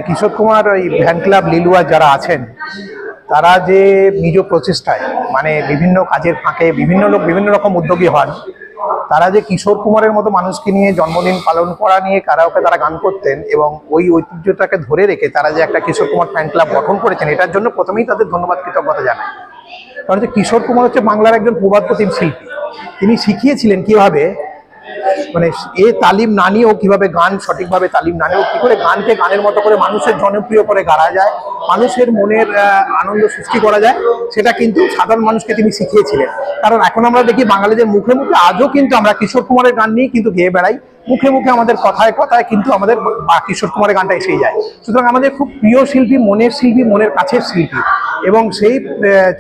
কিশোর কুমার ওই fan club Liluah যারা আছেন তারা যে নিজ প্রচেষ্টায় মানে বিভিন্ন কাজের ফাঁকে বিভিন্ন লোক বিভিন্ন রকম উদ্যোগী হন, তারা যে কিশোর কুমারের মতো মানুষকে নিয়ে জন্মদিন পালন করা নিয়ে কারাওকে তারা গান করতেন এবং ওই ঐতিহ্যটাকে ধরে রেখে তারা যে একটা কিশোর কুমার ফ্যান ক্লাব গঠন করেছেন, এটার জন্য প্রথমেই তাদের ধন্যবাদ কৃতজ্ঞতা জানাই। কারণ হচ্ছে কিশোর কুমার হচ্ছে বাংলার একজন প্রবাদপ্রতিম শিল্পী। তিনি শিখিয়েছিলেন কিভাবে মানে তালিম না নিয়েও কিভাবে গান সঠিকভাবে তালিম না নিয়েও কি করে গানকে গানের মতো করে মানুষের জনপ্রিয় করে গাওয়া যায়, মানুষের মনের আনন্দ সৃষ্টি করা যায়, সেটা কিন্তু সাধারণ মানুষকে তিনি শিখিয়েছিলেন। কারণ এখন আমরা দেখি বাঙালিদের মুখে মুখে আজও কিন্তু আমরা কিশোর কুমারের গান নিয়ে কিন্তু গেয়ে বেড়াই, মুখে মুখে আমাদের কথায় কথায় কিন্তু আমাদের কিশোর কুমারের গানটা এসেই যায়। সুতরাং আমাদের খুব প্রিয় শিল্পী, মনের কাছের শিল্পী, এবং সেই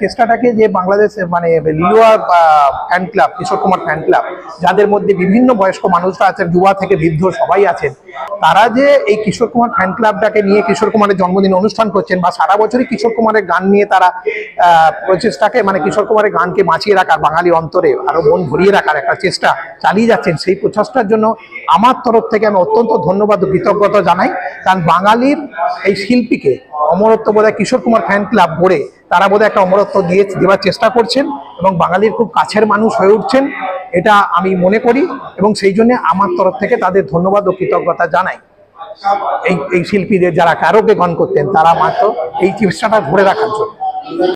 চেষ্টাটাকে যে বাংলাদেশ মানে Liluah fan club, Kishore Kumar fan club, যাদের মধ্যে বিভিন্ন বয়স্ক মানুষরা আছেন, যুবা থেকে বৃদ্ধ সবাই আছেন, তারা যে এই কিশোর কুমার ফ্যান ক্লাবটাকে নিয়ে কিশোর কুমারের জন্মদিন অনুষ্ঠান করছেন বা সারা বছরই কিশোর কুমারের গান নিয়ে তারা প্রচেষ্টাকে মানে কিশোর কুমারের গানকে বাঁচিয়ে রাখার, বাঙালি অন্তরে আরো মন ভরিয়ে রাখার একটা চেষ্টা চালিয়ে যাচ্ছেন, সেই প্রচেষ্টার জন্য আমার তরফ থেকে আমি অত্যন্ত ধন্যবাদ ও কৃতজ্ঞতা জানাই। কারণ বাঙালির এই শিল্পীকে অমরত্ব বোধহয় কিশোর কুমার ফ্যান ক্লাব গড়ে তারা বোধহয় একটা অমরত্ব দেওয়ার চেষ্টা করছেন এবং বাঙালির খুব কাছের মানুষ হয়ে উঠছেন, এটা আমি মনে করি এবং সেই জন্য আমার তরফ থেকে তাদের ধন্যবাদ ও কৃতজ্ঞতা জানাই। এই শিল্পীদের যারা কারোকে গান করতেন তারা মাত্র এই চেষ্টাটা ধরে রাখার জন্য।